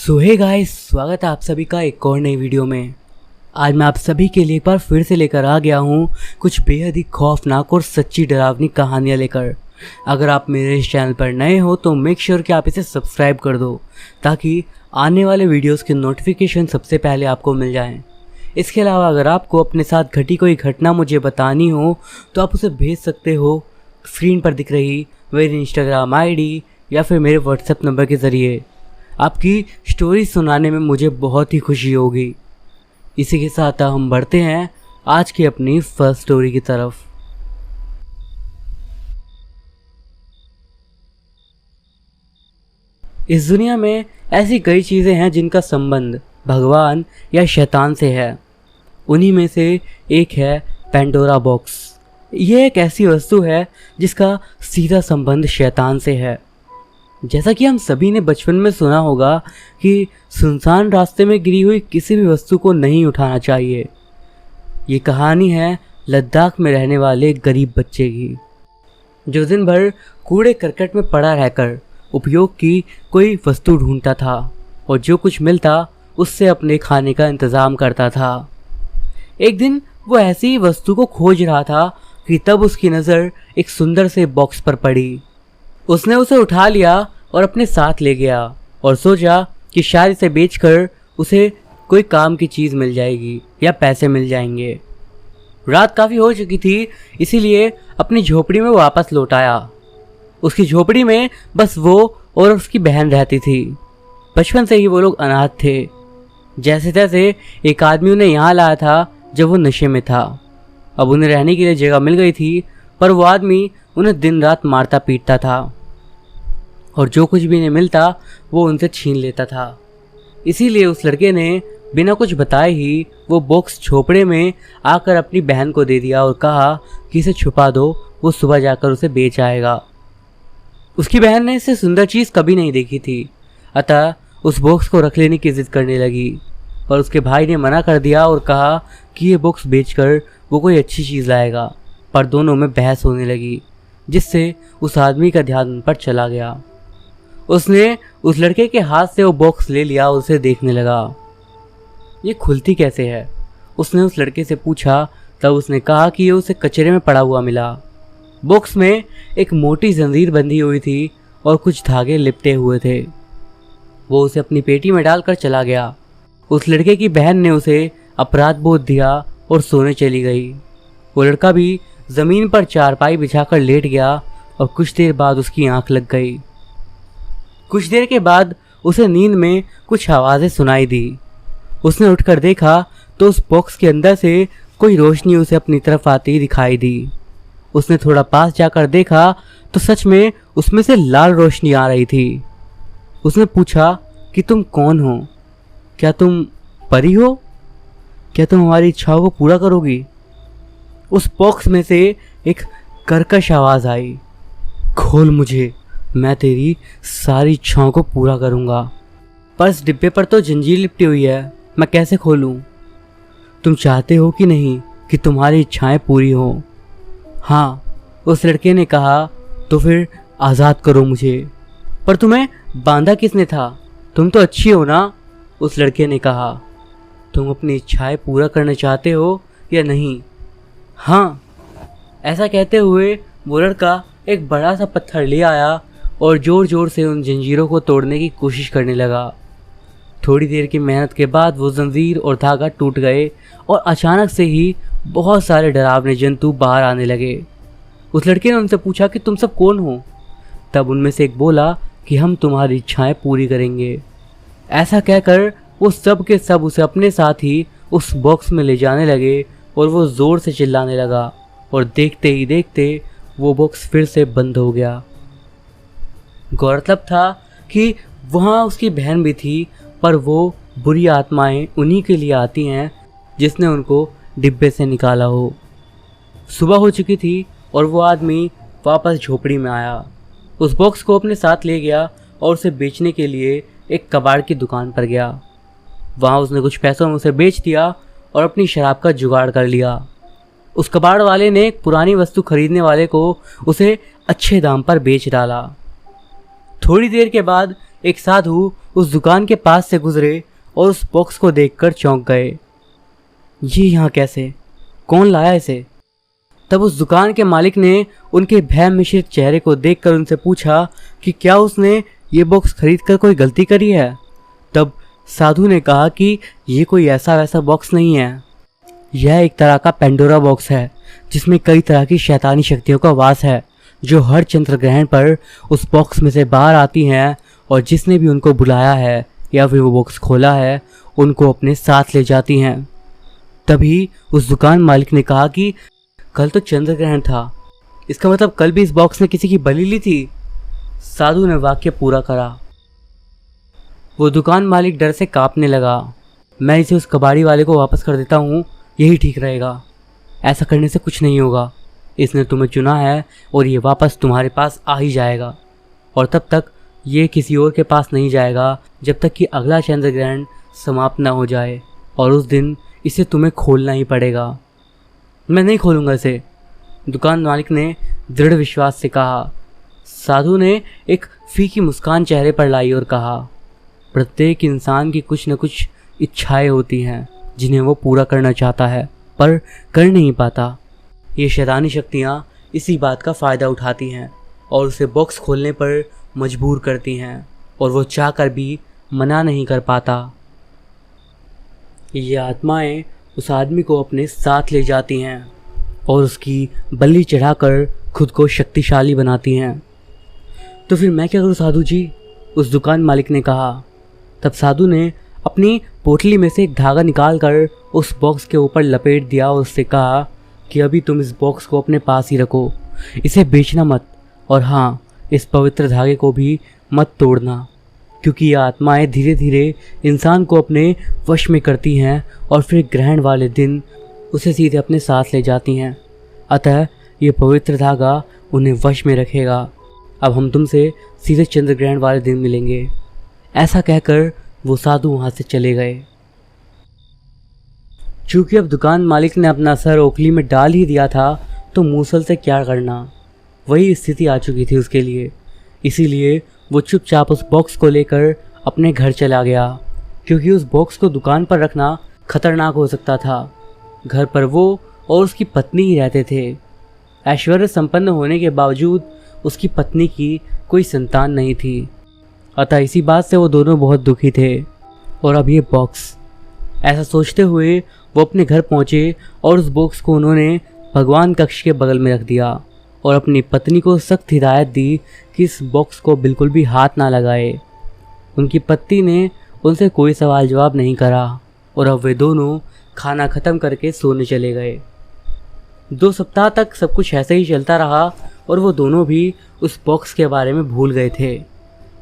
सो hey guys, स्वागत है आप सभी का एक और नई वीडियो में। आज मैं आप सभी के लिए एक बार फिर से लेकर आ गया हूँ कुछ बेहद ही खौफनाक और सच्ची डरावनी कहानियाँ लेकर। अगर आप मेरे इस चैनल पर नए हो तो मेक श्योर कि आप इसे सब्सक्राइब कर दो ताकि आने वाले वीडियोस के नोटिफिकेशन सबसे पहले आपको मिल जाएं। इसके अलावा अगर आपको अपने साथ घटी कोई घटना मुझे बतानी हो तो आप उसे भेज सकते हो स्क्रीन पर दिख रही मेरी इंस्टाग्राम आईडी या फिर मेरे व्हाट्सएप नंबर के ज़रिए। आपकी स्टोरी सुनाने में मुझे बहुत ही खुशी होगी। इसी के साथ हम बढ़ते हैं आज की अपनी फर्स्ट स्टोरी की तरफ। इस दुनिया में ऐसी कई चीज़ें हैं जिनका संबंध भगवान या शैतान से है। उन्हीं में से एक है पेंडोरा बॉक्स। ये एक ऐसी वस्तु है जिसका सीधा संबंध शैतान से है। जैसा कि हम सभी ने बचपन में सुना होगा कि सुनसान रास्ते में गिरी हुई किसी भी वस्तु को नहीं उठाना चाहिए। ये कहानी है लद्दाख में रहने वाले एक गरीब बच्चे की, जो दिन भर कूड़े करकट में पड़ा रहकर उपयोग की कोई वस्तु ढूंढता था और जो कुछ मिलता उससे अपने खाने का इंतज़ाम करता था। एक दिन वो ऐसी वस्तु को खोज रहा था कि तब उसकी नज़र एक सुंदर से बॉक्स पर पड़ी। उसने उसे उठा लिया और अपने साथ ले गया और सोचा कि शायद इसे बेचकर उसे कोई काम की चीज़ मिल जाएगी या पैसे मिल जाएंगे। रात काफ़ी हो चुकी थी, इसीलिए अपनी झोपड़ी में वापस लौट आया। उसकी झोपड़ी में बस वो और उसकी बहन रहती थी। बचपन से ही वो लोग अनाथ थे। जैसे तैसे एक आदमी उन्हें यहाँ लाया था जब वो नशे में था। अब उन्हें रहने के लिए जगह मिल गई थी, पर वो आदमी उन्हें दिन रात मारता पीटता था और जो कुछ भी इन्हें मिलता वो उनसे छीन लेता था। इसीलिए उस लड़के ने बिना कुछ बताए ही वो बॉक्स झोपड़े में आकर अपनी बहन को दे दिया और कहा कि इसे छुपा दो, वो सुबह जाकर उसे बेच आएगा। उसकी बहन ने इससे सुंदर चीज़ कभी नहीं देखी थी, अतः उस बॉक्स को रख लेने की जिद करने लगी। पर उसके भाई ने मना कर दिया और कहा कि ये बॉक्स बेचकर वो कोई अच्छी चीज़ लाएगा। पर दोनों में बहस होने लगी, जिससे उस आदमी का ध्यान उन पर चला गया। उसने उस लड़के के हाथ से वो बॉक्स ले लिया और उसे देखने लगा। ये खुलती कैसे है? उसने उस लड़के से पूछा। तब उसने कहा कि ये उसे कचरे में पड़ा हुआ मिला। बॉक्स में एक मोटी जंजीर बंधी हुई थी और कुछ धागे लिपटे हुए थे। वो उसे अपनी पेटी में डालकर चला गया। उस लड़के की बहन ने उसे अपराध बोध दिया और सोने चली गई। वो लड़का भी ज़मीन पर चारपाई बिछाकर लेट गया और कुछ देर बाद उसकी आंख लग गई। कुछ देर के बाद उसे नींद में कुछ आवाज़ें सुनाई दी। उसने उठकर देखा तो उस बॉक्स के अंदर से कोई रोशनी उसे अपनी तरफ आती दिखाई दी। उसने थोड़ा पास जाकर देखा तो सच में उसमें से लाल रोशनी आ रही थी। उसने पूछा कि तुम कौन हो? क्या तुम परी हो? क्या तुम हमारी इच्छाओं को पूरा करोगी? उस बॉक्स में से एक कर्कश आवाज़ आई, खोल मुझे, मैं तेरी सारी इच्छाओं को पूरा करूँगा। पर इस डिब्बे पर तो जंजीर लिपटी हुई है, मैं कैसे खोलूँ? तुम चाहते हो कि नहीं कि तुम्हारी इच्छाएं पूरी हों? हाँ, उस लड़के ने कहा। तो फिर आज़ाद करो मुझे। पर तुम्हें बांधा किसने था? तुम तो अच्छी हो ना? उस लड़के ने कहा। तुम अपनी इच्छाएं पूरा करना चाहते हो या नहीं? हाँ। ऐसा कहते हुए वो लड़का एक बड़ा सा पत्थर ले आया और ज़ोर ज़ोर से उन जंजीरों को तोड़ने की कोशिश करने लगा। थोड़ी देर की मेहनत के बाद वो जंजीर और धागा टूट गए और अचानक से ही बहुत सारे डरावने जंतु बाहर आने लगे। उस लड़के ने उनसे पूछा कि तुम सब कौन हो? तब उनमें से एक बोला कि हम तुम्हारी इच्छाएं पूरी करेंगे। ऐसा कहकर वो सब के सब उसे अपने साथ ही उस बॉक्स में ले जाने लगे और वो ज़ोर से चिल्लाने लगा और देखते ही देखते वो बॉक्स फिर से बंद हो गया। गौरतलब था कि वहाँ उसकी बहन भी थी, पर वो बुरी आत्माएं उन्हीं के लिए आती हैं जिसने उनको डिब्बे से निकाला हो। सुबह हो चुकी थी और वो आदमी वापस झोपड़ी में आया। उस बॉक्स को अपने साथ ले गया और उसे बेचने के लिए एक कबाड़ की दुकान पर गया। वहाँ उसने कुछ पैसों में उसे बेच दिया और अपनी शराब का जुगाड़ कर लिया। उस कबाड़ वाले ने एक पुरानी वस्तु खरीदने वाले को उसे अच्छे दाम पर बेच डाला। थोड़ी देर के बाद एक साधु उस दुकान के पास से गुजरे और उस बॉक्स को देखकर चौंक गए। ये यहाँ कैसे? कौन लाया इसे? तब उस दुकान के मालिक ने उनके भय मिश्रित चेहरे को देखकर उनसे पूछा कि क्या उसने ये बॉक्स खरीद कर कोई गलती करी है। तब साधु ने कहा कि ये कोई ऐसा वैसा बॉक्स नहीं है, यह एक तरह का पेंडोरा बॉक्स है जिसमें कई तरह की शैतानी शक्तियों का वास है, जो हर चंद्र ग्रहण पर उस बॉक्स में से बाहर आती हैं और जिसने भी उनको बुलाया है या फिर वो बॉक्स खोला है उनको अपने साथ ले जाती हैं। तभी उस दुकान मालिक ने कहा कि कल तो चंद्र ग्रहण था, इसका मतलब कल भी इस बॉक्स ने किसी की बलि ली थी। साधु ने वाक्य पूरा करा। वो दुकान मालिक डर से कांपने लगा। मैं इसे उस कबाड़ी वाले को वापस कर देता हूँ, यही ठीक रहेगा। ऐसा करने से कुछ नहीं होगा, इसने तुम्हें चुना है और ये वापस तुम्हारे पास आ ही जाएगा, और तब तक ये किसी और के पास नहीं जाएगा जब तक कि अगला चंद्र ग्रहण समाप्त ना हो जाए, और उस दिन इसे तुम्हें खोलना ही पड़ेगा। मैं नहीं खोलूँगा इसे, दुकान मालिक ने दृढ़ विश्वास से कहा। साधु ने एक फीकी मुस्कान चेहरे पर लाई और कहा, प्रत्येक इंसान की कुछ न कुछ इच्छाएं होती हैं जिन्हें वो पूरा करना चाहता है पर कर नहीं पाता। ये शैतानी शक्तियाँ इसी बात का फ़ायदा उठाती हैं और उसे बॉक्स खोलने पर मजबूर करती हैं, और वो चाहकर भी मना नहीं कर पाता। ये आत्माएं उस आदमी को अपने साथ ले जाती हैं और उसकी बलि चढ़ाकर खुद को शक्तिशाली बनाती हैं। तो फिर मैं क्या करूँ साधु जी? उस दुकान मालिक ने कहा। तब साधु ने अपनी पोटली में से एक धागा निकालकर उस बॉक्स के ऊपर लपेट दिया और उससे कहा कि अभी तुम इस बॉक्स को अपने पास ही रखो, इसे बेचना मत, और हाँ, इस पवित्र धागे को भी मत तोड़ना, क्योंकि ये आत्माएं धीरे धीरे इंसान को अपने वश में करती हैं और फिर ग्रहण वाले दिन उसे सीधे अपने साथ ले जाती हैं। अतः ये पवित्र धागा उन्हें वश में रखेगा। अब हम तुमसे सीधे चंद्र ग्रहण वाले दिन मिलेंगे। ऐसा कहकर वो साधु वहाँ से चले गए। चूँकि अब दुकान मालिक ने अपना सर ओखली में डाल ही दिया था तो मूसल से क्या करना, वही स्थिति आ चुकी थी उसके लिए। इसीलिए वो चुपचाप उस बॉक्स को लेकर अपने घर चला गया, क्योंकि उस बॉक्स को दुकान पर रखना खतरनाक हो सकता था। घर पर वो और उसकी पत्नी ही रहते थे। ऐश्वर्य संपन्न होने के बावजूद उसकी पत्नी की कोई संतान नहीं थी, अतः इसी बात से वो दोनों बहुत दुखी थे। और अब ये बॉक्स, ऐसा सोचते हुए वो अपने घर पहुँचे और उस बॉक्स को उन्होंने भगवान कक्ष के बगल में रख दिया और अपनी पत्नी को सख्त हिदायत दी कि इस बॉक्स को बिल्कुल भी हाथ ना लगाए। उनकी पत्नी ने उनसे कोई सवाल जवाब नहीं करा और अब वे दोनों खाना ख़त्म करके सोने चले गए। 2 सप्ताह तक सब कुछ ऐसे ही चलता रहा और वो दोनों भी उस बॉक्स के बारे में भूल गए थे।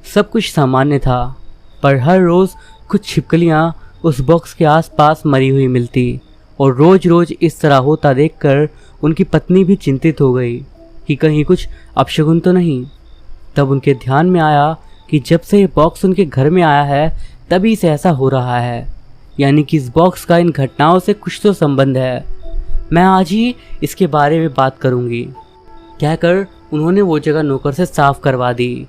सब कुछ सामान्य था, पर हर रोज़ कुछ छिपकलियाँ उस बॉक्स के आसपास मरी हुई मिलती, और रोज़ रोज़ इस तरह होता देखकर उनकी पत्नी भी चिंतित हो गई कि कहीं कुछ अपशगुन तो नहीं। तब उनके ध्यान में आया कि जब से ये बॉक्स उनके घर में आया है तभी से ऐसा हो रहा है, यानी कि इस बॉक्स का इन घटनाओं से कुछ तो संबंध है। मैं आज ही इसके बारे में बात करूंगी, कहकर उन्होंने वो जगह नौकर से साफ करवा दी।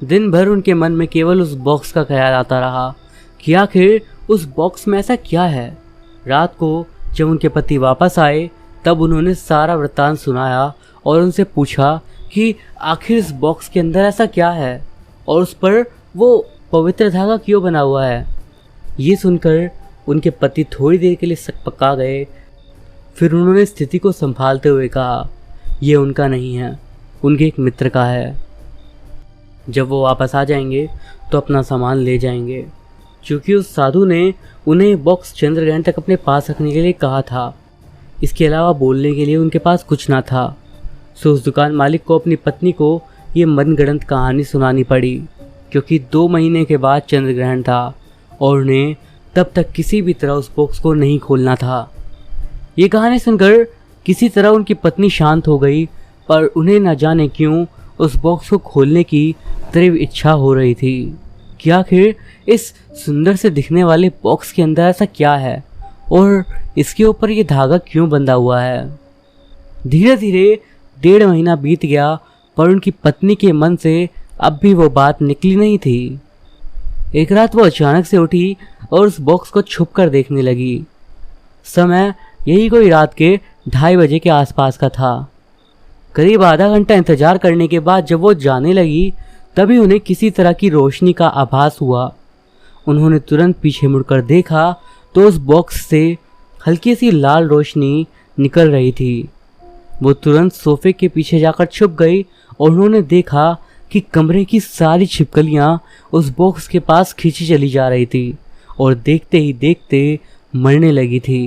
दिन भर उनके मन में केवल उस बॉक्स का ख्याल आता रहा कि आखिर उस बॉक्स में ऐसा क्या है। रात को जब उनके पति वापस आए तब उन्होंने सारा वृत्तांत सुनाया और उनसे पूछा कि आखिर इस बॉक्स के अंदर ऐसा क्या है और उस पर वो पवित्र धागा क्यों बना हुआ है। ये सुनकर उनके पति थोड़ी देर के लिए सकपका गए। फिर उन्होंने स्थिति को संभालते हुए कहा, ये उनका नहीं है, उनके एक मित्र का है। जब वो वापस आ जाएंगे तो अपना सामान ले जाएंगे, क्योंकि उस साधु ने उन्हें बॉक्स चंद्रग्रहण तक अपने पास रखने के लिए कहा था। इसके अलावा बोलने के लिए उनके पास कुछ ना था। सो उस दुकान मालिक को अपनी पत्नी को ये मनगढ़ंत कहानी सुनानी पड़ी, क्योंकि 2 महीने के बाद चंद्रग्रहण था और उन्हें तब तक किसी भी तरह उस बॉक्स को नहीं खोलना था। ये कहानी सुनकर किसी तरह उनकी पत्नी शांत हो गई, पर उन्हें न जाने क्यों उस बॉक्स को खोलने की तीव्र इच्छा हो रही थी कि आखिर इस सुंदर से दिखने वाले बॉक्स के अंदर ऐसा क्या है और इसके ऊपर ये धागा क्यों बंधा हुआ है। धीरे धीरे 1.5 महीना बीत गया, पर उनकी पत्नी के मन से अब भी वो बात निकली नहीं थी। एक रात वो अचानक से उठी और उस बॉक्स को छुप कर देखने लगी। समय यही कोई रात के 2:30 बजे के आसपास का था। करीब आधा घंटा इंतजार करने के बाद जब वो जाने लगी तभी उन्हें किसी तरह की रोशनी का आभास हुआ। उन्होंने तुरंत पीछे मुड़कर देखा तो उस बॉक्स से हल्की सी लाल रोशनी निकल रही थी। वो तुरंत सोफे के पीछे जाकर छुप गई और उन्होंने देखा कि कमरे की सारी छिपकलियां उस बॉक्स के पास खींची चली जा रही थी और देखते ही देखते मरने लगी थी।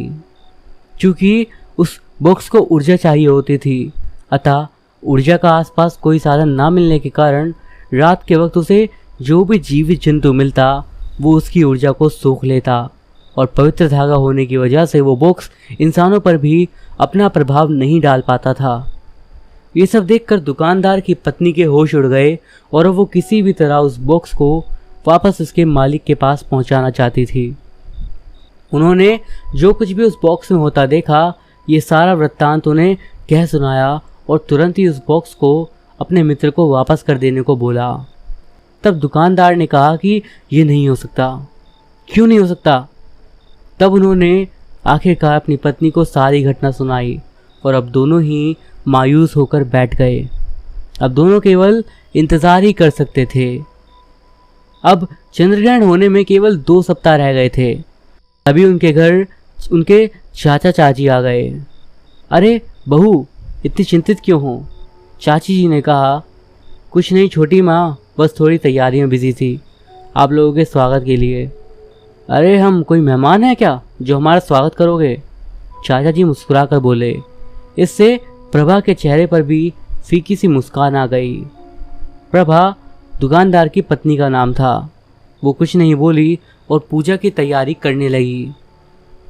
क्योंकि उस बॉक्स को ऊर्जा चाहिए होती थी, अतः ऊर्जा का आसपास कोई साधन ना मिलने के कारण रात के वक्त उसे जो भी जीवित जंतु मिलता वो उसकी ऊर्जा को सोख लेता और पवित्र धागा होने की वजह से वो बॉक्स इंसानों पर भी अपना प्रभाव नहीं डाल पाता था। ये सब देखकर दुकानदार की पत्नी के होश उड़ गए और वो किसी भी तरह उस बॉक्स को वापस उसके मालिक के पास पहुंचाना चाहती थी। उन्होंने जो कुछ भी उस बॉक्स में होता देखा ये सारा वृत्तांत उन्हें कह सुनाया और तुरंत ही उस बॉक्स को अपने मित्र को वापस कर देने को बोला। तब दुकानदार ने कहा कि ये नहीं हो सकता। क्यों नहीं हो सकता? तब उन्होंने आखिरकार अपनी पत्नी को सारी घटना सुनाई और अब दोनों ही मायूस होकर बैठ गए। अब दोनों केवल इंतज़ार ही कर सकते थे। अब चंद्रग्रहण होने में केवल 2 सप्ताह रह गए थे। अभी उनके घर उनके चाचा चाची आ गए। अरे बहू, इतनी चिंतित क्यों हो? चाची जी ने कहा। कुछ नहीं छोटी माँ, बस थोड़ी तैयारी में बिजी थी आप लोगों के स्वागत के लिए। अरे हम कोई मेहमान हैं क्या जो हमारा स्वागत करोगे? चाचा जी मुस्कुरा कर बोले। इससे प्रभा के चेहरे पर भी फीकी सी मुस्कान आ गई। प्रभा दुकानदार की पत्नी का नाम था। वो कुछ नहीं बोली और पूजा की तैयारी करने लगी।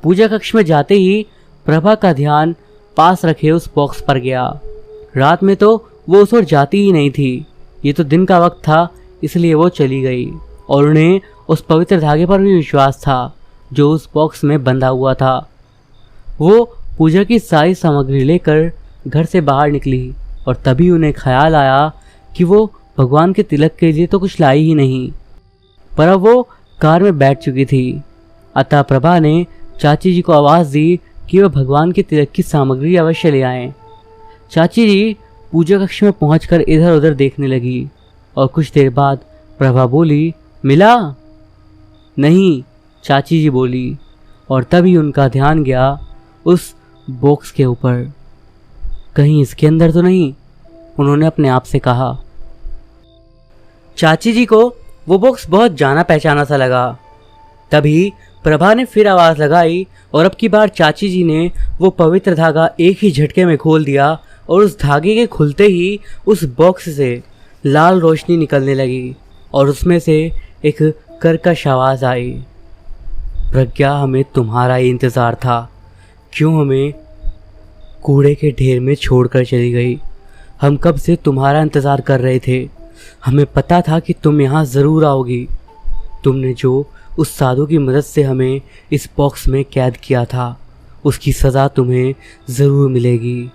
पूजा कक्ष में जाते ही प्रभा का ध्यान पास रखे उस बॉक्स पर गया। रात में तो वो उस ओर जाती ही नहीं थी। ये तो दिन का वक्त था, इसलिए वो चली गई और उन्हें उस पवित्र धागे पर भी विश्वास था जो उस बॉक्स में बंधा हुआ था। वो पूजा की सारी सामग्री लेकर घर से बाहर निकली और तभी उन्हें ख्याल आया कि वो भगवान के तिलक के लिए तो कुछ लाई ही नहीं, पर अब वो कार में बैठ चुकी थी। अतः प्रभा ने चाची जी को आवाज़ दी कि वह भगवान के तिलक की सामग्री अवश्य ले आएं। चाची जी पूजा कक्ष में पहुंचकर इधर उधर देखने लगी और कुछ देर बाद प्रभा बोली, मिला? नहीं, चाची जी बोली और तभी उनका ध्यान गया उस बॉक्स के ऊपर। कहीं इसके अंदर तो नहीं, उन्होंने अपने आप से कहा। चाची जी को वो बॉक्स बहुत जाना पहचाना सा लगा। तभी प्रभा ने फिर आवाज़ लगाई और अब की बार चाची जी ने वो पवित्र धागा एक ही झटके में खोल दिया और उस धागे के खुलते ही उस बॉक्स से लाल रोशनी निकलने लगी और उसमें से एक कर्कश आवाज़ आई। प्रज्ञा, हमें तुम्हारा ही इंतज़ार था। क्यों हमें कूड़े के ढेर में छोड़कर चली गई? हम कब से तुम्हारा इंतज़ार कर रहे थे। हमें पता था कि तुम यहाँ ज़रूर आओगी। तुमने जो उस साधु की मदद से हमें इस बॉक्स में कैद किया था, उसकी सज़ा तुम्हें ज़रूर मिलेगी।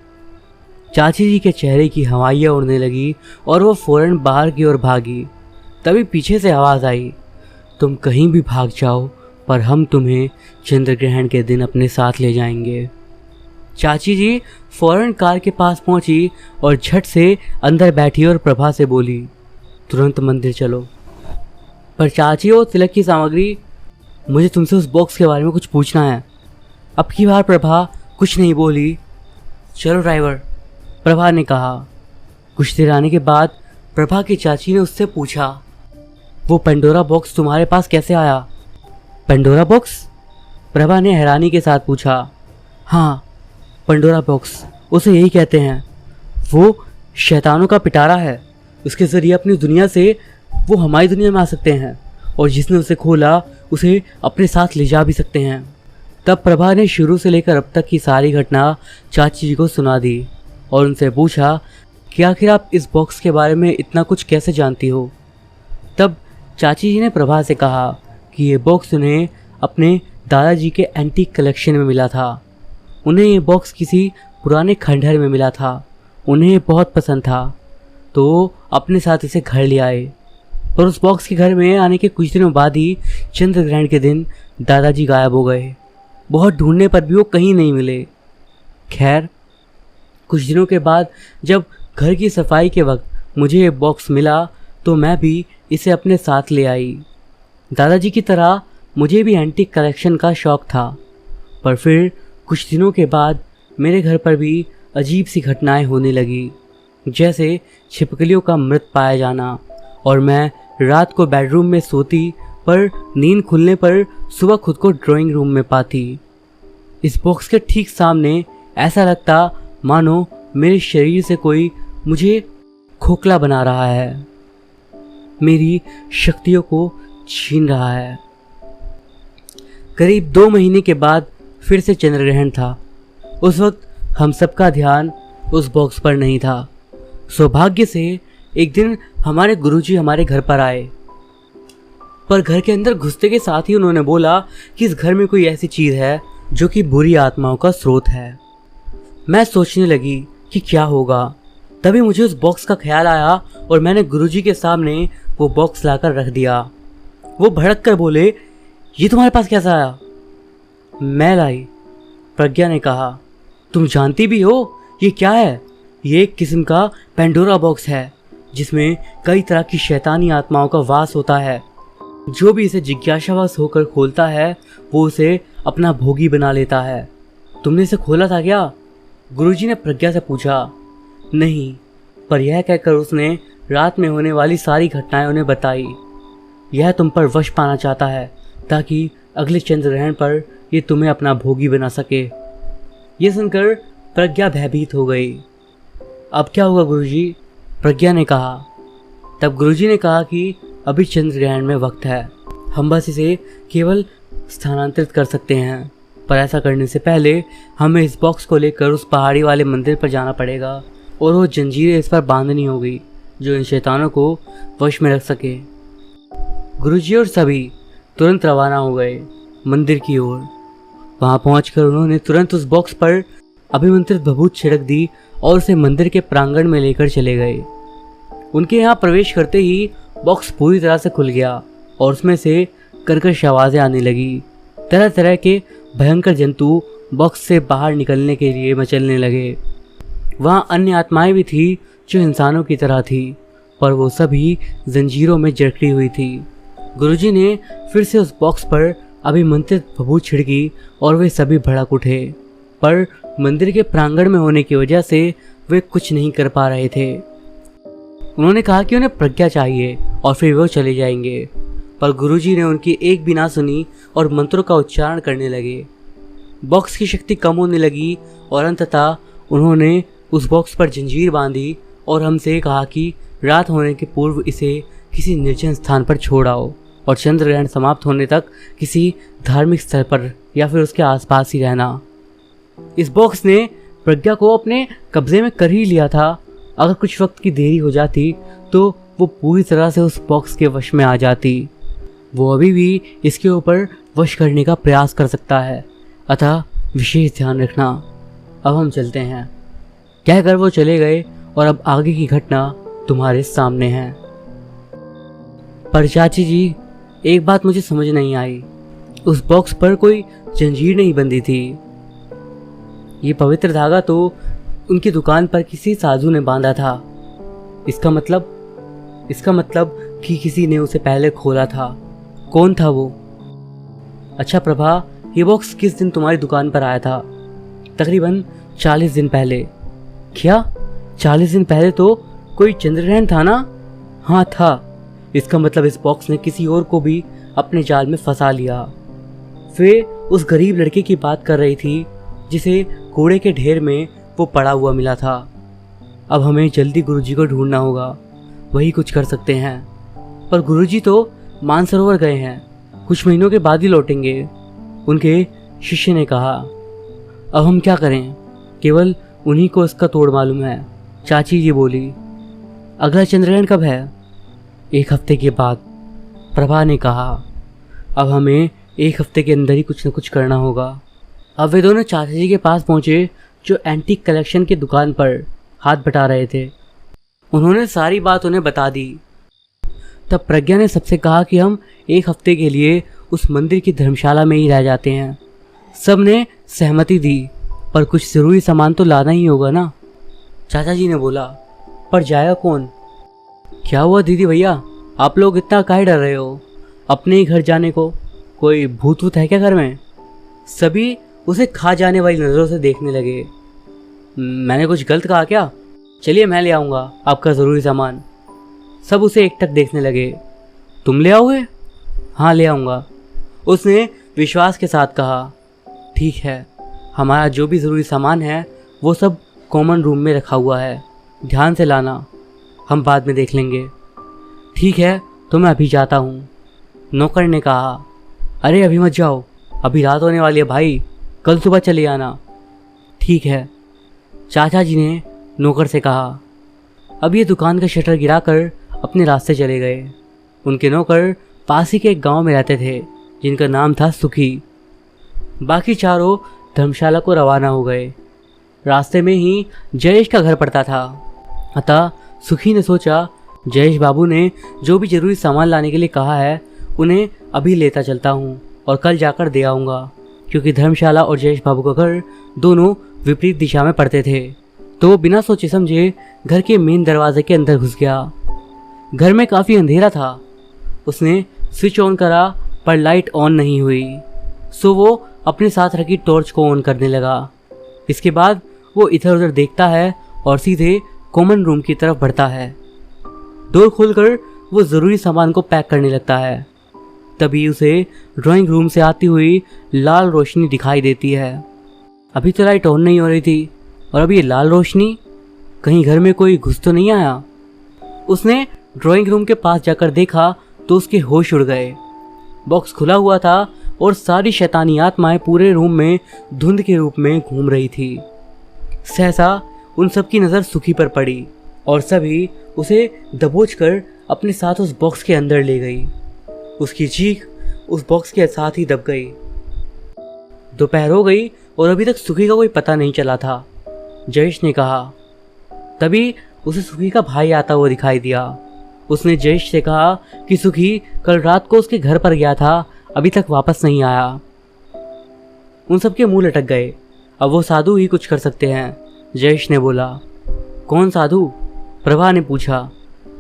चाची जी के चेहरे की हवाइयाँ उड़ने लगी और वो फ़ौरन बाहर की ओर भागी। तभी पीछे से आवाज़ आई, तुम कहीं भी भाग जाओ पर हम तुम्हें चंद्रग्रहण के दिन अपने साथ ले जाएंगे। चाची जी फ़ौरन कार के पास पहुंची और झट से अंदर बैठी और प्रभा से बोली, तुरंत मंदिर चलो। पर चाची और तिलक की सामग्री, मुझे तुमसे उस बॉक्स के बारे में कुछ पूछना है। अब की बार प्रभा कुछ नहीं बोली। चलो ड्राइवर, प्रभा ने कहा। कुछ देर आने के बाद प्रभा की चाची ने उससे पूछा, वो पेंडोरा बॉक्स तुम्हारे पास कैसे आया? Pandora box? प्रभा ने हैरानी के साथ पूछा। हाँ, पेंडोरा बॉक्स, उसे यही कहते हैं। वो शैतानों का पिटारा है। उसके ज़रिए अपनी दुनिया से वो हमारी दुनिया में आ सकते हैं और जिसने उसे खोला उसे अपने साथ ले जा भी सकते हैं। तब प्रभा ने शुरू से लेकर अब तक की सारी घटना चाची जी को सुना दी और उनसे पूछा कि आखिर आप इस बॉक्स के बारे में इतना कुछ कैसे जानती हो। तब चाची जी ने प्रभा से कहा कि ये बॉक्स उन्हें अपने दादाजी के एंटीक कलेक्शन में मिला था। उन्हें ये बॉक्स किसी पुराने खंडहर में मिला था। उन्हें ये बहुत पसंद था तो अपने साथ इसे घर ले आए। पर उस बॉक्स के घर में आने के कुछ दिनों बाद ही चंद्र ग्रहण के दिन दादाजी गायब हो गए। बहुत ढूंढने पर भी वो कहीं नहीं मिले। खैर, कुछ दिनों के बाद जब घर की सफाई के वक्त मुझे ये बॉक्स मिला तो मैं भी इसे अपने साथ ले आई। दादाजी की तरह मुझे भी एंटीक कलेक्शन का शौक़ था, पर फिर कुछ दिनों के बाद मेरे घर पर भी अजीब सी घटनाएं होने लगी, जैसे छिपकलियों का मृत पाया जाना, और मैं रात को बेडरूम में सोती पर नींद खुलने पर सुबह खुद को ड्राइंग रूम में पाती। इस बॉक्स के ठीक सामने ऐसा लगता मानो मेरे शरीर से कोई मुझे खोखला बना रहा है, मेरी शक्तियों को छीन रहा है। करीब 2 महीने के बाद फिर से चंद्र ग्रहण था। उस वक्त हम सबका ध्यान उस बॉक्स पर नहीं था। सौभाग्य से एक दिन हमारे गुरुजी हमारे घर पर आए, पर घर के अंदर घुसते के साथ ही उन्होंने बोला कि इस घर में कोई ऐसी चीज़ है जो कि बुरी आत्माओं का स्रोत है। मैं सोचने लगी कि क्या होगा। तभी मुझे उस बॉक्स का ख्याल आया और मैंने गुरुजी के सामने वो बॉक्स लाकर रख दिया। वो भड़क कर बोले, ये तुम्हारे पास कैसा आया? मैं लाई, प्रज्ञा ने कहा। तुम जानती भी हो ये क्या है? ये एक किस्म का पेंडोरा बॉक्स है जिसमें कई तरह की शैतानी आत्माओं का वास होता है। जो भी इसे जिज्ञासावश होकर खोलता है वो उसे अपना भोगी बना लेता है। तुमने इसे खोला था क्या? गुरुजी ने प्रज्ञा से पूछा। नहीं, पर यह कहकर उसने रात में होने वाली सारी घटनाएं उन्हें बताई। यह तुम पर वश पाना चाहता है ताकि अगले चंद्र ग्रहण पर ये तुम्हें अपना भोगी बना सके। ये सुनकर प्रज्ञा भयभीत हो गई। अब क्या होगा गुरुजी? प्रज्ञा ने कहा। तब गुरुजी ने कहा कि अभी चंद्र ग्रहण में वक्त है, हम बस इसे केवल स्थानांतरित कर सकते हैं, पर ऐसा करने से पहले हमें इस बॉक्स को लेकर उस पहाड़ी वाले मंदिर पर जाना पड़ेगा और वो जंजीरें इस पर बांधनी होगी जो इन शैतानों को वश में रख सके। गुरुजी और सभी तुरंत रवाना हो गए मंदिर की ओर। वहाँ पहुँचकर उन्होंने तुरंत उस बॉक्स पर अभिमंत्रित भभूत छिड़क दी और उसे मंदिर के प्रांगण में लेकर चले गए। उनके यहाँ प्रवेश करते ही बॉक्स पूरी तरह से खुल गया और उसमें से कर्कश आवाज़ें आने लगी। तरह तरह के भयंकर जंतु बॉक्स से बाहर निकलने के लिए मचलने लगे। वहाँ अन्य आत्माएं भी थी जो इंसानों की तरह थी, पर वो सभी जंजीरों में जकड़ी हुई थी। गुरुजी ने फिर से उस बॉक्स पर अभिमंत्रित भभूत छिड़की और वे सभी भड़क उठे, पर मंदिर के प्रांगण में होने की वजह से वे कुछ नहीं कर पा रहे थे। उन्होंने कहा कि उन्हें प्रज्ञा चाहिए और फिर वो चले जाएंगे, पर गुरुजी ने उनकी एक भी ना सुनी और मंत्रों का उच्चारण करने लगे। बॉक्स की शक्ति कम होने लगी और अंततः उन्होंने उस बॉक्स पर जंजीर बांधी और हमसे कहा कि रात होने के पूर्व इसे किसी निर्जन स्थान पर छोड़ आओ और चंद्र ग्रहण समाप्त होने तक किसी धार्मिक स्थल पर या फिर उसके आसपास ही रहना। इस बॉक्स ने प्रज्ञा को अपने कब्जे में कर ही लिया था। अगर कुछ वक्त की देरी हो जाती तो वो पूरी तरह से उस बॉक्स के वश में आ जाती। वो अभी भी इसके ऊपर वश करने का प्रयास कर सकता है, अतः विशेष ध्यान रखना। अब हम चलते हैं, कहकर वो चले गए और अब आगे की घटना तुम्हारे सामने है। पर चाची जी, एक बात मुझे समझ नहीं आई। उस बॉक्स पर कोई जंजीर नहीं बंधी थी। ये पवित्र धागा तो उनकी दुकान पर किसी साधु ने बांधा था। इसका मतलब कि किसी ने उसे पहले खोला था। कौन था वो? अच्छा प्रभा, ये बॉक्स किस दिन तुम्हारी दुकान पर आया था? तकरीबन 40 दिन पहले। क्या 40 दिन पहले तो कोई चंद्रग्रहण था ना? हाँ था। इसका मतलब इस बॉक्स ने किसी और को भी अपने जाल में फंसा लिया। वे उस गरीब लड़के की बात कर रही थी जिसे कूड़े के ढेर में वो पड़ा हुआ मिला था। अब हमें जल्दी गुरुजी को ढूंढना होगा, वही कुछ कर सकते हैं। पर गुरुजी तो मानसरोवर गए हैं, कुछ महीनों के बाद ही लौटेंगे, उनके शिष्य ने कहा। अब हम क्या करें? केवल उन्हीं को इसका तोड़ मालूम है, चाची जी बोली। अगला चंद्रग्रहण कब है? 1 हफ्ते के बाद, प्रभा ने कहा। अब हमें 1 हफ्ते के अंदर ही कुछ न कुछ करना होगा। अब वे दोनों चाचा जी के पास पहुँचे जो एंटीक कलेक्शन की दुकान पर हाथ बटा रहे थे। उन्होंने सारी बात उन्हें बता दी। तब प्रज्ञा ने सबसे कहा कि हम एक हफ्ते के लिए उस मंदिर की धर्मशाला में ही रह जाते हैं। सब ने सहमति दी, पर कुछ ज़रूरी सामान तो लाना ही होगा ना। चाचा जी ने बोला, पर जाएगा कौन? क्या हुआ दीदी भैया, आप लोग इतना काहे डर रहे हो अपने ही घर जाने को? कोई भूत वूत है क्या घर में? सभी उसे खा जाने वाली नज़रों से देखने लगे। मैंने कुछ गलत कहा क्या? चलिए मैं ले आऊँगा आपका ज़रूरी सामान। सब उसे एकटक देखने लगे। तुम ले आओगे? हाँ ले आऊँगा, उसने विश्वास के साथ कहा। ठीक है, हमारा जो भी ज़रूरी सामान है वो सब कॉमन रूम में रखा हुआ है, ध्यान से लाना, हम बाद में देख लेंगे। ठीक है, तो मैं अभी जाता हूँ, नौकर ने कहा। अरे अभी मत जाओ, अभी रात होने वाली है भाई, कल सुबह चले आना। ठीक है, चाचा जी ने नौकर से कहा। अब ये दुकान का शटर गिराकर अपने रास्ते चले गए। उनके नौकर पास ही के एक गांव में रहते थे जिनका नाम था सुखी। बाकी चारों धर्मशाला को रवाना हो गए। रास्ते में ही जयेश का घर पड़ता था, अतः सुखी ने सोचा जयेश बाबू ने जो भी जरूरी सामान लाने के लिए कहा है उन्हें अभी लेता चलता हूँ और कल जाकर दे आऊँगा, क्योंकि धर्मशाला और जयेश बाबू का घर दोनों विपरीत दिशा में पड़ते थे। तो वो बिना सोचे समझे घर के मेन दरवाजे के अंदर घुस गया। घर में काफ़ी अंधेरा था। उसने स्विच ऑन करा पर लाइट ऑन नहीं हुई, सो वो अपने साथ रखी टॉर्च को ऑन करने लगा। इसके बाद वो इधर उधर देखता है और सीधे कॉमन रूम की तरफ बढ़ता है। डोर खोलकर वो ज़रूरी सामान को पैक करने लगता है। तभी उसे ड्राइंग रूम से आती हुई लाल रोशनी दिखाई देती है। अभी तो लाइट ऑन नहीं हो रही थी और अब ये लाल रोशनी, कहीं घर में कोई घुस तो नहीं आया? उसने ड्राइंग रूम के पास जाकर देखा तो उसके होश उड़ गए। बॉक्स खुला हुआ था और सारी शैतानी आत्माएं पूरे रूम में धुंध के रूप में घूम रही थी। सहसा उन सब की नज़र सुखी पर पड़ी और सभी उसे दबोचकर अपने साथ उस बॉक्स के अंदर ले गई। उसकी चीख उस बॉक्स के साथ ही दब गई। दोपहर हो गई और अभी तक सुखी का कोई पता नहीं चला था, जयेश ने कहा। तभी उसे सुखी का भाई आता हुआ दिखाई दिया। उसने जयेश से कहा कि सुखी कल रात को उसके घर पर गया था, अभी तक वापस नहीं आया। उन सबके मुंह लटक गए। अब वो साधु ही कुछ कर सकते हैं, जयेश ने बोला। कौन साधु? प्रभा ने पूछा।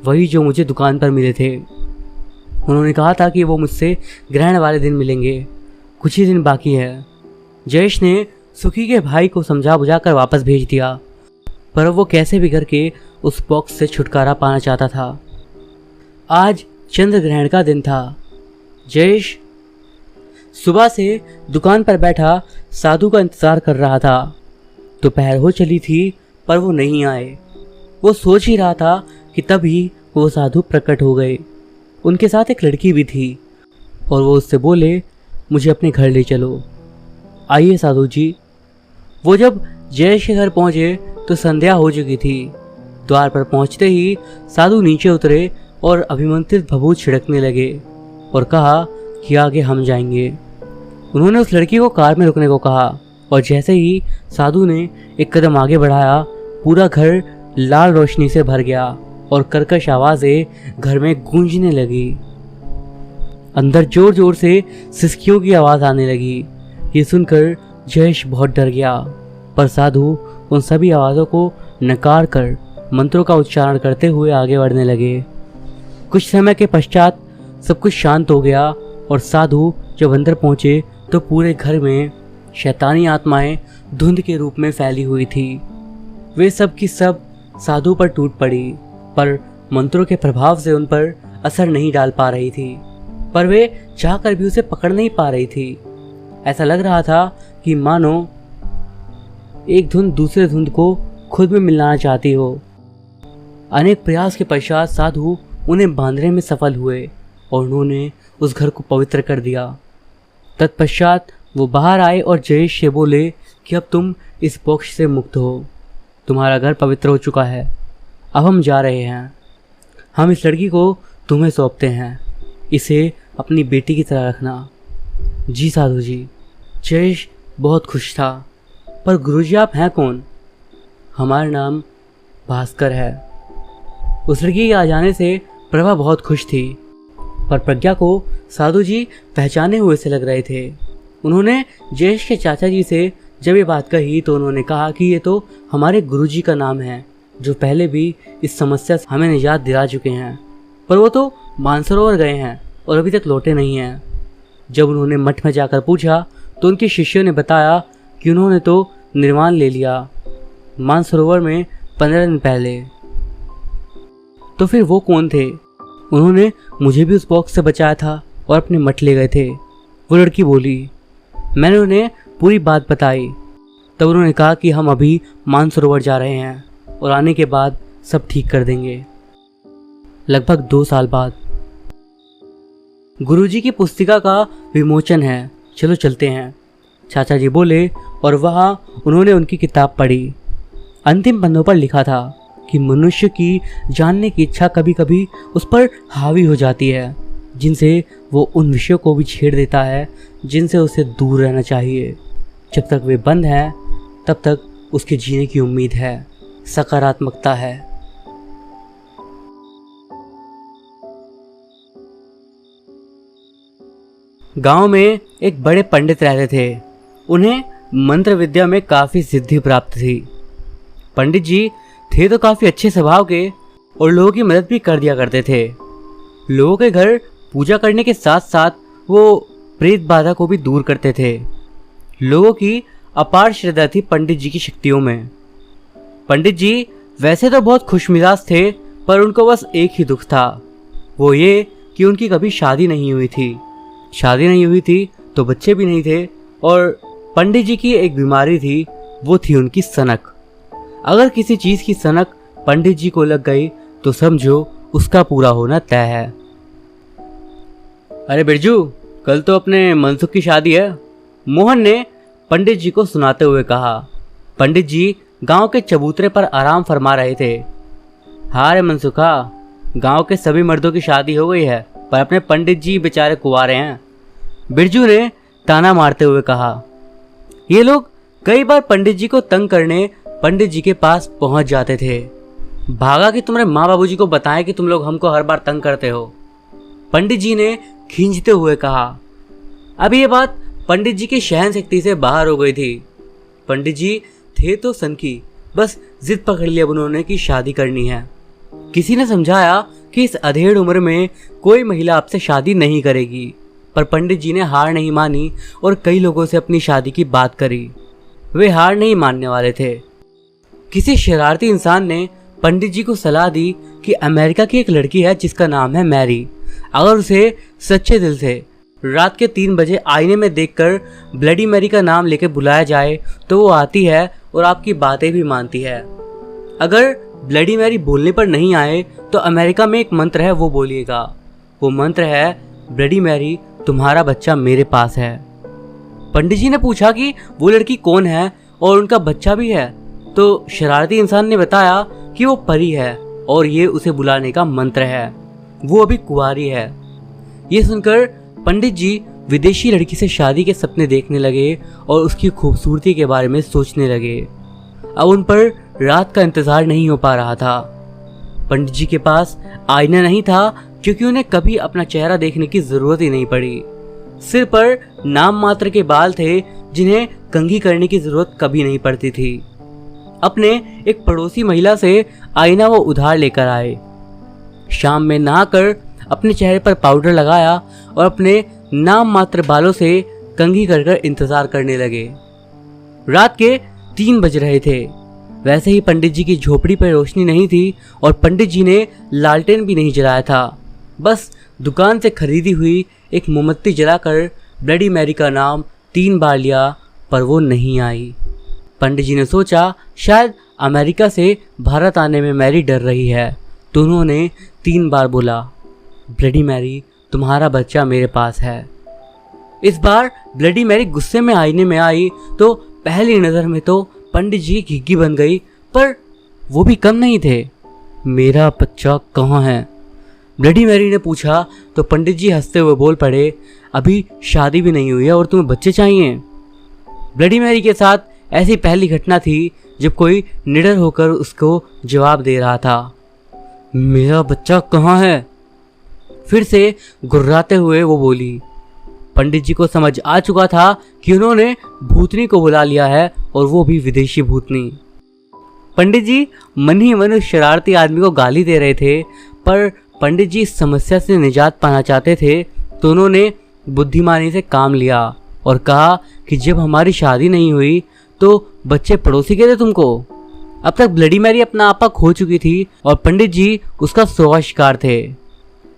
वही जो मुझे दुकान पर मिले थे। उन्होंने कहा था कि वो मुझसे ग्रहण वाले दिन मिलेंगे, कुछ ही दिन बाकी है। जयेश ने सुखी के भाई को समझा बुझाकर वापस भेज दिया, पर वो कैसे भी करके उस बॉक्स से छुटकारा पाना चाहता था। आज चंद्र ग्रहण का दिन था। जयेश सुबह से दुकान पर बैठा साधु का इंतज़ार कर रहा था। दोपहर हो चली थी पर वो नहीं आए। वो सोच ही रहा था कि तभी वो साधु प्रकट हो गए। उनके साथ एक लड़की भी थी और वो उससे बोले, मुझे अपने घर ले चलो। आइए साधु जी। वो जब जयेश के घर पहुँचे तो संध्या हो चुकी थी। द्वार पर पहुँचते ही साधु नीचे उतरे और अभिमंत्रित भभूत छिड़कने लगे और कहा कि आगे हम जाएंगे। उन्होंने उस लड़की को कार में रुकने को कहा और जैसे ही साधु ने एक कदम आगे बढ़ाया, पूरा घर लाल रोशनी से भर गया और कर्कश आवाज़ें घर में गूंजने लगी। अंदर जोर जोर से सिसकियों की आवाज़ आने लगी। ये सुनकर जयेश बहुत डर गया, पर साधु उन सभी आवाज़ों को नकार कर मंत्रों का उच्चारण करते हुए आगे बढ़ने लगे। कुछ समय के पश्चात सब कुछ शांत हो गया और साधु जब अंदर पहुँचे तो पूरे घर में शैतानी आत्माएं धुंध के रूप में फैली हुई थी। वे सब की सब साधु पर टूट पड़ी, पर मंत्रों के प्रभाव से उन पर असर नहीं डाल पा रही थी, पर वे चाहकर भी उसे पकड़ नहीं पा रही थी। ऐसा लग रहा था कि मानो एक धुंध दूसरे धुंध को खुद में मिलाना चाहती हो। अनेक प्रयास के पश्चात साधु उन्हें बांधने में सफल हुए और उन्होंने उस घर को पवित्र कर दिया। तत्पश्चात वो बाहर आए और जयेश से बोले कि अब तुम इस बॉक्स से मुक्त हो, तुम्हारा घर पवित्र हो चुका है, अब हम जा रहे हैं। हम इस लड़की को तुम्हें सौंपते हैं, इसे अपनी बेटी की तरह रखना। जी साधु जी। जयेश बहुत खुश था। पर गुरुजी आप हैं कौन? हमारा नाम भास्कर है। उस लड़की के आ जाने से प्रभा बहुत खुश थी, पर प्रज्ञा को साधु जी पहचाने हुए से लग रहे थे। उन्होंने जयेश के चाचा जी से जब ये बात कही तो उन्होंने कहा कि ये तो हमारे गुरुजी का नाम है, जो पहले भी इस समस्या से हमें निजात दिला चुके हैं, पर वो तो मानसरोवर गए हैं और अभी तक लौटे नहीं हैं। जब उन्होंने मठ में जाकर पूछा तो उनके शिष्यों ने बताया कि उन्होंने तो निर्वाण ले लिया मानसरोवर में 15 दिन पहले। तो फिर वो कौन थे? उन्होंने मुझे भी उस बॉक्स से बचाया था और अपने मठ ले गए थे, वो लड़की बोली। मैंने उन्हें पूरी बात बताई। तब उन्होंने कहा कि हम अभी मानसरोवर जा रहे हैं और आने के बाद सब ठीक कर देंगे। लगभग 2 साल बाद गुरुजी की पुस्तिका का विमोचन है, चलो चलते हैं, चाचा जी बोले और वहाँ उन्होंने उनकी किताब पढ़ी। अंतिम पन्नों पर लिखा था कि मनुष्य की जानने की इच्छा कभी कभी उस पर हावी हो जाती है, जिनसे वो उन विषयों को भी छेड़ देता है जिनसे उसे दूर रहना चाहिए। जब तक वे बंद हैं तब तक उसके जीने की उम्मीद है, सकारात्मकता है। गांव में एक बड़े पंडित रहते थे। उन्हें मंत्र विद्या में काफ़ी सिद्धि प्राप्त थी। पंडित जी थे तो काफ़ी अच्छे स्वभाव के और लोगों की मदद भी कर दिया करते थे। लोगों के घर पूजा करने के साथ साथ वो प्रेत बाधा को भी दूर करते थे। लोगों की अपार श्रद्धा थी पंडित जी की शक्तियों में। पंडित जी वैसे तो बहुत खुशमिजाज थे, पर उनको बस एक ही दुख था, वो ये कि उनकी कभी शादी नहीं हुई थी। शादी नहीं हुई थी तो बच्चे भी नहीं थे, और पंडित जी की एक बीमारी थी, वो थी उनकी सनक। अगर किसी चीज़ की सनक पंडित जी को लग गई तो समझो उसका पूरा होना तय है। अरे बिरजू, कल तो अपने मनसुख की शादी है, मोहन ने पंडित जी को सुनाते हुए कहा। पंडित जी गांव के चबूतरे पर आराम फरमा रहे थे। हाँ रे मनसुखा, गांव के सभी मर्दों की शादी हो गई है, पर अपने पंडित जी बेचारे कुंवारे हैं, बिरजू ने ताना मारते हुए कहा। ये लोग कई बार पंडित जी को तंग करने पंडित जी के पास पहुंच जाते थे। भागा कि तुम्हारे माँ बाबूजी को बताएं कि तुम लोग हमको हर बार तंग करते हो, पंडित जी ने खींचते हुए कहा। अब ये बात पंडित जी की सहन शक्ति से बाहर हो गई थी। पंडित जी थे तो सनकी, बस जिद पकड़ लिया उन्होंने कि शादी करनी है। किसी ने समझाया कि इस अधेड़ उम्र में कोई महिला आपसे शादी नहीं करेगी, पर पंडित जी ने हार नहीं मानी और कई लोगों से अपनी शादी की बात करी। वे हार नहीं मानने वाले थे। किसी शरारती इंसान ने पंडित जी को सलाह दी कि अमेरिका की एक लड़की है जिसका नाम है मैरी। अगर उसे सच्चे दिल से रात के 3 बजे आईने में देखकर ब्लडी मैरी का नाम लेके बुलाया जाए तो वो आती है और आपकी बातें भी मानती है। अगर ब्लडी मैरी बोलने पर नहीं आए तो अमेरिका में एक मंत्र है, वो बोलिएगा। वो मंत्र है, ब्लडी मैरी तुम्हारा बच्चा मेरे पास है। पंडित जी ने पूछा कि वो लड़की कौन है और उनका बच्चा भी है, तो शरारती इंसान ने बताया कि वो परी है और ये उसे बुलाने का मंत्र है, वो अभी कुंवारी है। ये सुनकर पंडित जी विदेशी लड़की से शादी के सपने देखने लगे और उसकी खूबसूरती के बारे में सोचने लगे। अब उन पर रात का इंतजार नहीं हो पा रहा था। पंडित जी के पास आईना नहीं था, क्योंकि उन्हें कभी अपना चेहरा देखने की जरूरत ही नहीं पड़ी। सिर पर नाम मात्र के बाल थे जिन्हें कंघी करने की जरूरत कभी नहीं पड़ती थी। अपने एक पड़ोसी महिला से आईना वो उधार लेकर आए। शाम में नहाकर अपने चेहरे पर पाउडर लगाया और अपने नाम मात्र बालों से कंघी कर कर इंतजार करने लगे। रात के 3 बज रहे थे। वैसे ही पंडित जी की झोपड़ी पर रोशनी नहीं थी और पंडित जी ने लालटेन भी नहीं जलाया था। बस दुकान से खरीदी हुई एक मोमबत्ती जलाकर ब्लडी मैरी का नाम 3 बार लिया, पर वो नहीं आई। पंडित जी ने सोचा शायद अमेरिका से भारत आने में मैरी डर रही है, तो उन्होंने 3 बार बोला, ब्लडी मैरी तुम्हारा बच्चा मेरे पास है। इस बार ब्लडी मैरी गुस्से में आईने में आई तो पहली नज़र में तो पंडित जी की घिग्गी बन गई, पर वो भी कम नहीं थे। मेरा बच्चा कहाँ है? ब्लडी मैरी ने पूछा तो पंडित जी हंसते हुए बोल पड़े, अभी शादी भी नहीं हुई है और तुम्हें बच्चे चाहिए? ब्लडी मैरी के साथ ऐसी पहली घटना थी जब कोई निडर होकर उसको जवाब दे रहा था। मेरा बच्चा कहाँ है? फिर से गुर्राते हुए वो बोली। पंडित जी को समझ आ चुका था कि उन्होंने भूतनी को बुला लिया है, और वो भी विदेशी भूतनी। पंडित जी मन ही मन उस शरारती आदमी को गाली दे रहे थे, पर पंडित जी इस समस्या से निजात पाना चाहते थे, तो उन्होंने बुद्धिमानी से काम लिया और कहा कि जब हमारी शादी नहीं हुई तो बच्चे पड़ोसी के थे तुमको। अब तक ब्लडी मैरी अपना आपा खो चुकी थी और पंडित जी उसका 100वां शिकार थे।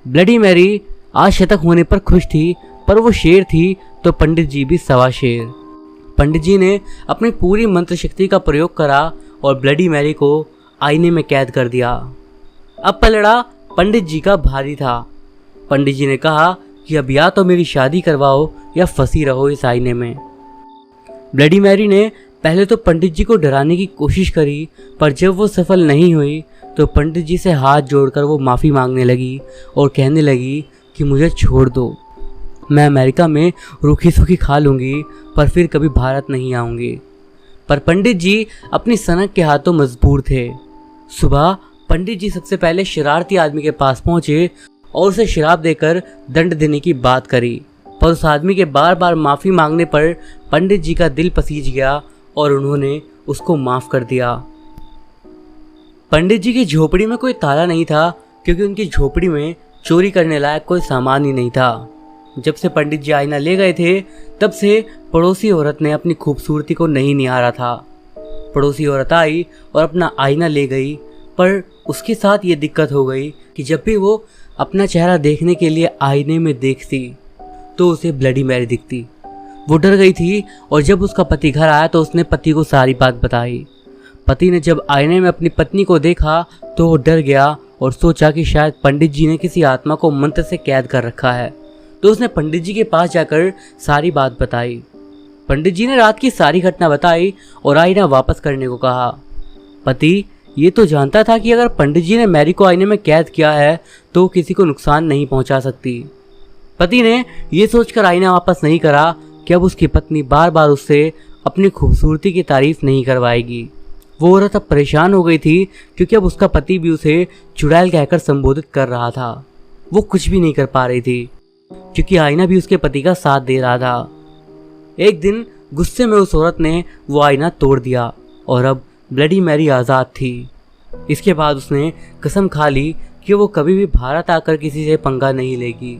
ब्लडी मैरी आज शतक होने पर खुश थी, पर वो शेर थी तो पंडित जी भी 1.25 शेर। पंडित जी ने अपनी पूरी मंत्र शक्ति का प्रयोग करा और ब्लडी मैरी को आईने में कैद कर दिया। अब पलड़ा पंडित जी का भारी था। पंडित जी ने कहा कि अब या तो मेरी शादी करवाओ या फंसी रहो इस आईने में। ब्लडी मैरी ने पहले तो पंडित जी को डराने की कोशिश करी, पर जब वो सफल नहीं हुई तो पंडित जी से हाथ जोड़कर वो माफ़ी मांगने लगी और कहने लगी कि मुझे छोड़ दो, मैं अमेरिका में रूखी सूखी खा लूँगी, पर फिर कभी भारत नहीं आऊँगी। पर पंडित जी अपनी सनक के हाथों मजबूर थे। सुबह पंडित जी सबसे पहले शरारती आदमी के पास पहुँचे और उसे शराब देकर दंड देने की बात करी, पर उस आदमी के बार बार माफ़ी मांगने पर पंडित जी का दिल पसीज गया और उन्होंने उसको माफ़ कर दिया। पंडित जी की झोपड़ी में कोई ताला नहीं था, क्योंकि उनकी झोपड़ी में चोरी करने लायक कोई सामान ही नहीं था। जब से पंडित जी आईना ले गए थे, तब से पड़ोसी औरत ने अपनी खूबसूरती को नहीं निहारा था। पड़ोसी औरत आई और अपना आईना ले गई, पर उसके साथ ये दिक्कत हो गई कि जब भी वो अपना चेहरा देखने के लिए आईने में देखती तो उसे ब्लडी मैरी दिखती। वो डर गई थी और जब उसका पति घर आया तो उसने पति को सारी बात बताई। पति ने जब आईने में अपनी पत्नी को देखा तो वो डर गया और सोचा कि शायद पंडित जी ने किसी आत्मा को मंत्र से कैद कर रखा है, तो उसने पंडित जी के पास जाकर सारी बात बताई। पंडित जी ने रात की सारी घटना बताई और आईना वापस करने को कहा। पति ये तो जानता था कि अगर पंडित जी ने मैरी को आईने में कैद किया है तो किसी को नुकसान नहीं पहुंचा सकती। पति ने ये सोचकर आईना वापस नहीं करा कि अब उसकी पत्नी बार बार उससे अपनी खूबसूरती की तारीफ नहीं करवाएगी। वो औरत अब परेशान हो गई थी, क्योंकि अब उसका पति भी उसे चुड़ैल कहकर संबोधित कर रहा था। वो कुछ भी नहीं कर पा रही थी, क्योंकि आईना भी उसके पति का साथ दे रहा था। एक दिन गुस्से में उस औरत ने वो आईना तोड़ दिया और अब ब्लडी मैरी आज़ाद थी। इसके बाद उसने कसम खा ली कि वो कभी भी भारत आकर किसी से पंगा नहीं लेगी।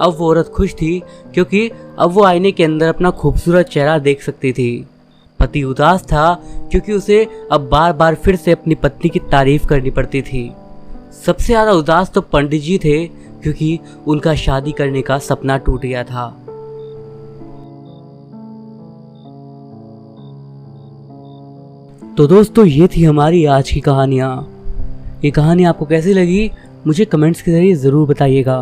अब वो औरत खुश थी, क्योंकि अब वो आईने के अंदर अपना खूबसूरत चेहरा देख सकती थी। पति उदास था, क्योंकि उसे अब बार बार फिर से अपनी पत्नी की तारीफ करनी पड़ती थी। सबसे ज़्यादा उदास तो पंडित जी थे, क्योंकि उनका शादी करने का सपना टूट गया था। तो दोस्तों, ये थी हमारी आज की कहानियाँ। ये कहानी आपको कैसी लगी मुझे कमेंट्स के ज़रिए ज़रूर बताइएगा।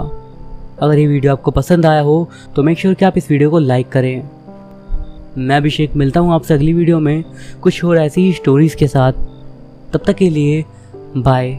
अगर ये वीडियो आपको पसंद आया हो तो मेक श्योर कि आप इस वीडियो को लाइक करें। मैं अभिषेक मिलता हूँ आपसे अगली वीडियो में कुछ और ऐसी ही स्टोरीज़ के साथ। तब तक के लिए बाय।